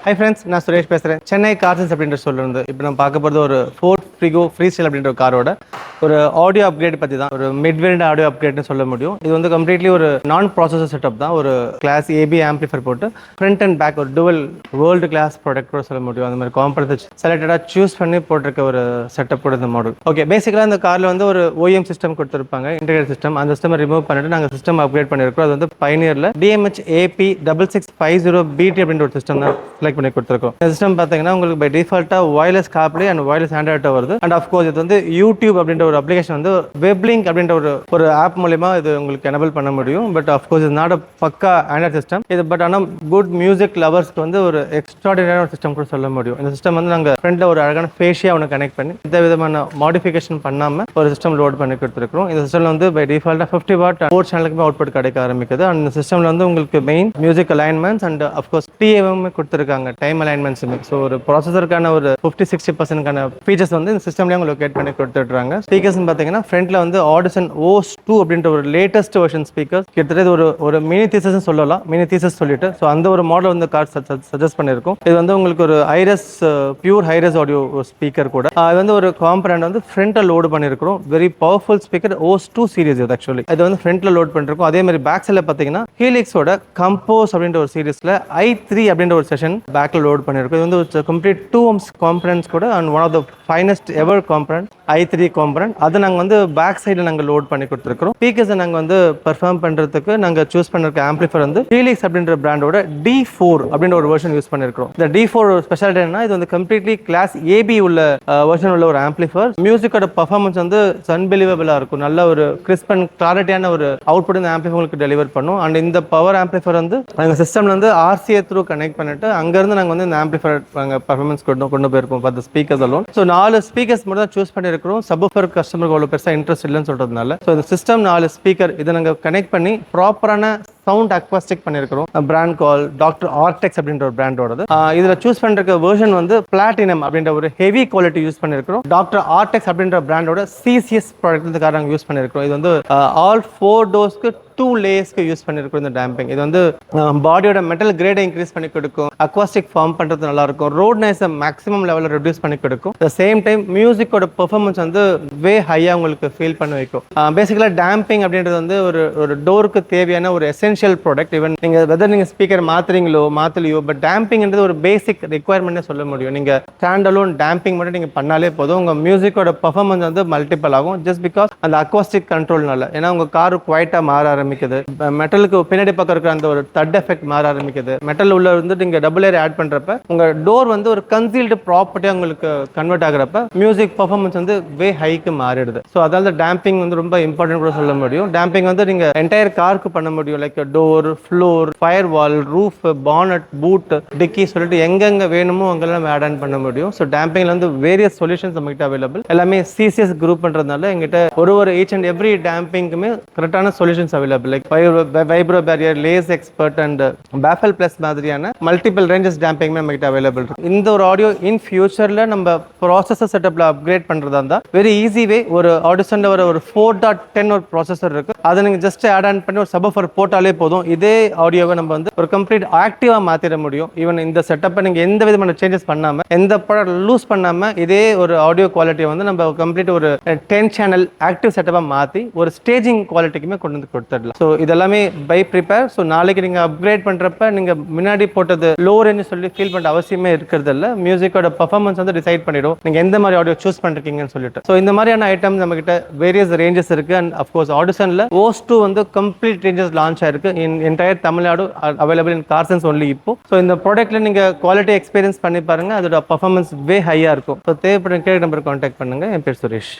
Hi friends, நான் சுரேஷ் பேசுகிறேன். சென்னை கார்சன்ஸ் அப்படின்ற சொல்லிருந்து இப்போ நம்ம பார்க்க போகிறது ஒரு ஃபோர்ட் ஃப்ரிகோ ஃப்ரீ ஸ்டைல் அப்படின்ற ஒரு காரோட ஒரு ஆடியோ அப்கிரேட் பற்றி தான். ஒரு மிட் வேரியன்ட் ஆடியோ அப்கிரேட்னு சொல்ல முடியும். இது வந்து கம்ப்ளீட்லி ஒரு நான் ப்ராசஸர் செட்டப் தான். ஒரு கிளாஸ் ஏபி ஆம்பிளிஃபர் போட்டு ஃப்ரண்ட் அண்ட் பேக் ஒரு டுவல் வேர்ல்டு கிளாஸ் ப்ராடக்ட் கூட சொல்ல முடியும். அந்த மாதிரி காம்பனன்ட்ஸ் செலக்டடாக சூஸ் பண்ணி போட்டிருக்க ஒரு செட்டப் கூட இந்த மாடல். ஓகே, பேசிக்கலாக இந்த காரில் வந்து ஒரு ஓஎம் சிஸ்டம் கொடுத்துருப்பாங்க, இன்டெகிரேட் சிஸ்டம். அந்த சிஸ்டம் ரிமூவ் பண்ணிட்டு நாங்கள் சிஸ்டம் அப்கிரேட் பண்ணியிருக்கோம். அது வந்து பைனியரில் DMH AP 6650BT அப்படின்ற ஒரு சிஸ்டம் தான் செலக்ட் பண்ணி கொடுத்துருக்கோம். இந்த சிஸ்டம் பார்த்தீங்கன்னா உங்களுக்கு பை டிஃபால்ட்டாக wireless CarPlay and wireless Android வருது. அண்ட் ஆஃப்கோர்ஸ் இது வந்து யூடியூப் அப்படின்ற ஒரு அப்ளிகேஷன் வந்து வெப்லிங்க் அப்படின்ற ஒரு ஆப் மூலமா இது உங்களுக்கு எனபிள் பண்ண முடியும். பட் ஆஃப்கோர்ஸ் இது நாட் பக்கா ஆண்ட்ராய்டு சிஸ்டம் இது. பட் ஆனால் குட் மியூசிக் லவர்ஸ்க்கு வந்து ஒரு எக்ஸ்ட்ராடினரியான ஒரு சிஸ்டம் கூட சொல்ல முடியும். இந்த சிஸ்டம் வந்து நாங்கள் ஃப்ரெண்டில் ஒரு அழகான ஃபேஷியாக ஒன்று கனெக்ட் பண்ணி எந்த விதமான மாடிஃபிகேஷன் பண்ணாமல் ஒரு சிஸ்டம் லோட் பண்ணி கொடுத்துருக்கோம். இந்த சிஸ்டமில் வந்து பை டிஃபால்ட்டாக 50 வாட் 4 சேனலுக்குமே அவுட்புட் கிடைக்க ஆரம்பிக்குது. அண்ட் இந்த சிஸ்டமில் வந்து உங்களுக்கு main music alignments and of course டிஏவும் கொடுத்துருக்காங்க, டைம் அலைன்மெண்ட்ஸுமே. ஸோ ஒரு ப்ராசஸருக்கான ஒரு 50-60% ஃபீச்சர்ஸ் வந்து இந்த சிஸ்டம்லேயே உங்களுக்கு லொக்கேட் பண்ணி கொடுத்துட்றாங்க. ஸ்பீக்கர்ஸ் பார்த்தீங்கன்னா ஃப்ரண்ட்ல வந்து ஆடிசன் OS2 அப்படின்ற ஒரு லேட்டஸ்ட் வெர்ஷன் ஸ்பீக்கர். கிட்டத்தட்ட ஒரு மினி தீசஸ் சொல்லலாம், மினி தீசஸ் சொல்லிட்டு. ஸோ அந்த ஒரு மாடல் வந்து கார் சஜஸ்ட் பண்ணியிருக்கோம். இது வந்து உங்களுக்கு ஒரு hi-res pure hi-res audio speaker கூட. இது வந்து ஒரு காம்பனன்ட் வந்து ஃப்ரண்ட்டில் லோடு பண்ணியிருக்கிறோம். Very powerful speaker OS2 series இது ஆக்சுவலி. இது வந்து ஃப்ரண்ட்டில் லோட் பண்ணிருக்கோம். அதே மாதிரி பேக் சைடில் பார்த்தீங்கன்னா ஹீலிக்ஸோட கம்போஸ் அப்படின்ற ஒரு சீரிஸில் i3 அப்படின்ற ஒரு செஷன் பேக்கில் லோட் பண்ணியிருக்கோம். இது வந்து கம்ப்ளீட் 2 ohms காம்பனன்ட்ஸ் கூட and one of the finest ever component i3 component. அதை நாங்கள் வந்து பேக் சைடில் நாங்கள் லோட் பண்ணி கொடுத்துருக்கோம். ஸ்பீக்கர்ஸை நாங்கள் வந்து பெர்ஃபார்ம் பண்ணுறதுக்கு நாங்கள் சூஸ் பண்ணிருக்க ஆம்பிளிஃபர் வந்து ஹீலிக்ஸ் அப்படின்ற பிராண்டோட D4 அப்படின்ற ஒரு வெர்ஷன் யூஸ் பண்ணியிருக்கிறோம். இந்த D4 ஸ்பெஷாலிட்டி என்ன, இது வந்து கம்ப்ளீட்லி கிளாஸ் AB உள்ள வெர்ஷன் உள்ள ஒரு ஆம்பிளிஃபர். மியூசிக்கோட பர்ஃபார்மன்ஸ் வந்து அன்பிலீவபிளாக இருக்கும். நல்ல ஒரு கிறிஸ்ப் அண்ட் கிளாரிட்டியான ஒரு அவுட்புட் இந்த ஆம்பிளிஃபர் உங்களுக்கு டெலிவர் பண்ணும். அண்ட் இந்த பவர் ஆம்பிளிஃபர் வந்து நாங்கள் சிஸ்டம்ல வந்து RCA த்ரூ கனெக்ட் பண்ணிட்டு அங்கேருந்து நாங்கள் வந்து இந்த ஆம்பிளிஃபர் நாங்கள் பர்ஃபார்மன்ஸ் கொண்டு போயிருக்கோம் 10 ஸ்பீக்கர்ஸ் அலோன். ஸோ 4 ஸ்பீக்கர்ஸ் மட்டும் தான் சூஸ் பண்ணியிருக்கிறோம். சப்வூஃபர் கஸ்டமருக்கு அவ்வளோ பெருசாக இன்ட்ரெஸ்ட் இல்லைன்னு சொல்றதுனால ஸோ இந்த சிஸ்டம் 4 ஸ்பீக்கர் இதை நாங்கள் கனெக்ட் பண்ணி ப்ராப்பரான சவுண்ட் அக்வாஸ்டிக் பண்ணியிருக்கிறோம். பிராண்ட் கால் டாக்டர் ஆர்டெக்ஸ் அப்படின்ற ஒரு பிராண்டோடது. இதில் சூஸ் பண்ணுற வெர்ஷன் வந்து பிளாட்டினம் அப்படின்ற ஒரு ஹெவி குவாலிட்டி யூஸ் பண்ணியிருக்கிறோம். டாக்டர் ஆர்டெக்ஸ் அப்படின்ற பிராண்டோட CCS ப்ராடக்ட் நாங்கள் யூஸ் பண்ணியிருக்கிறோம். இது வந்து ஆல் 4 டோர்ஸ்க்கு 2 லேயர்ஸ்க்கு யூஸ் பண்ணியிருக்கிறோம் இந்த டேம்பிங். இது வந்து பாடியோட மெட்டல் கிரேடை இன்க்ரீஸ் பண்ணி கொடுக்கும், அக்வாஸ்டிக் ஃபார்ம் பண்ணுறது நல்லா இருக்கும், ரோட் நாய்ஸை மேக்ஸிமம் லெவலில் ரெடியூஸ் பண்ணி கொடுக்கும். த சேம் டைம் மியூசிக்கோட பெர்ஃபார்மன்ஸ் வந்து வே ஹையாக உங்களுக்கு ஃபீல் பண்ண வைக்கும். பேசிக்கலாக டேம்பிங் அப்படின்றது வந்து ஒரு டோருக்கு தேவையான ஒரு எசென்ஷியல் ப்ராடக்ட். ஈவன் நீங்கள் வெதர் நீங்கள் ஸ்பீக்கர் மாற்றலையோ பட் டேம்பிங்ன்றது ஒரு பேசிக் ரெக்யர்மெண்ட்னு சொல்ல முடியும். நீங்கள் ஸ்டாண்ட் அலோன் டேம்பிங் மட்டும் நீங்கள் பண்ணாலே போதும், உங்கள் மியூசிக்கோட பெர்ஃபார்மன்ஸ் வந்து மல்டிபிள் ஆகும். ஜஸ்ட் பிகாஸ் அந்த அக்வாஸ்டிக் கண்ட்ரோல்னால. ஏன்னா உங்கள் கார் குவைட்டாக மாற ஆரம்பிக்குது, மெட்டலுக்கு பின்னாடி பக்கம் இருக்கிற அந்த ஒரு தட் எஃபெக்ட் மாற ஆரம்பிக்குது. மெட்டல் உள்ள வந்து நீங்க டபுள் ஏர் ஆட் பண்றப்ப உங்க டோர் வந்து ஒரு கன்சீல்டு ப்ராப்பர்ட்டியா உங்களுக்கு கன்வெர்ட் ஆகுறப்ப மியூசிக் பர்ஃபார்மன்ஸ் வந்து வே ஹைக்கு மாறிடுது. ஸோ அதாவது டேம்பிங் வந்து ரொம்ப இம்பார்ட்டன்ட் கூட சொல்ல முடியும். டேம்பிங் வந்து நீங்க என்டையர் காருக்கு பண்ண முடியும். லைக் டோர், ஃப்ளோர், ஃபயர் வால், ரூஃப், பானட், பூட், டிக்கி சொல்லிட்டு எங்கெங்க வேணுமோ அங்கெல்லாம் ஆட் ஆன் பண்ண முடியும். ஸோ டேம்பிங்ல வந்து வேரியஸ் சொல்யூஷன்ஸ் நம்மகிட்ட அவைலபிள். எல்லாமே CCS குரூப் பண்றதுனால எங்கிட்ட ஒரு ஈச் அண்ட் எவ்ரி டேம்பிங்க்குமே கரெக்டான solutions available. Like vibro barrier, lace expert and baffle plus மாதிரியான மல்டிபிள் ரேஞ்சஸ் டேம்பிங் நம்மகிட்ட அவைலபிள் இருக்கு. இந்த ஒரு ஆடியோ இன் ஃபியூச்சர்ல நம்ம ப்ராசஸர் செட்டப்ல அப்கிரேட் பண்றதா இருந்தா வெரி ஈஸி வே. ஒரு ஆடிசன்ல ஒரு 4.10 ஒரு ப்ராசஸர் இருக்கு. அதை நீங்க ஜஸ்ட் ஆட் ஆன் பண்ணி ஒரு சப்வூஃபர் போட்டாலே போதும். இதே ஆடியோவை நம்ம வந்து ஒரு கம்ப்ளீட் ஆக்டிவா மாத்திர முடியும். ஈவன் இந்த செட்டப்பை நீங்க எந்த விதமான சேஞ்சஸ் பண்ணாம, எந்த ப்ராடக்ட் லூஸ் பண்ணாம, இதே ஒரு ஆடியோ குவாலிட்டியை வந்து நம்ம கம்ப்ளீட் ஒரு 10 சேனல் ஆக்டிவ் செட்டப்பா மாத்தி ஒரு ஸ்டேஜிங் குவாலிட்டிக்குமே கொண்டு வந்து கொடுத்துடலாம். ஸோ இதெல்லாமே பை ப்ரிப்பேர். ஸோ நாளைக்கு நீங்கள் அப்கிரேட் பண்ணுறப்ப நீங்கள் முன்னாடி போட்டது லோ ரேஞ்ச் சொல்லி ஃபீல் பண்ணுற அவசியமே இருக்கிறது இல்லை. மியூசிக்கோட பர்ஃபார்மன்ஸ் வந்து டிசைட் பண்ணிடும் நீங்கள் எந்த மாதிரி ஆடியோ சூஸ் பண்ணிருக்கீங்கன்னு சொல்லிட்டு. ஸோ இந்த மாதிரியான ஐட்டம் நம்ம கிட்ட வேரியஸ் ரேஞ்சஸ் இருக்கு. அண்ட் அஃப்கோர்ஸ் ஆடிசன்ல OS2 வந்து கம்ப்ளீட் ரேஞ்சஸ் லான்ச் ஆயிருக்கு in entire Tamil Nadu, available in carsons only இப்போ. ஸோ இந்த ப்ராடக்ட்ல நீங்கள் குவாலிட்டி எக்ஸ்பீரியன்ஸ் பண்ணி பாருங்க, அதோட பர்ஃபார்மன்ஸ் வே ஹையாக இருக்கும். ஸோ தேவைப்படும் கேட்க நம்பர் கான்டாக்ட் பண்ணுங்க. என் பேர் சுரேஷ்.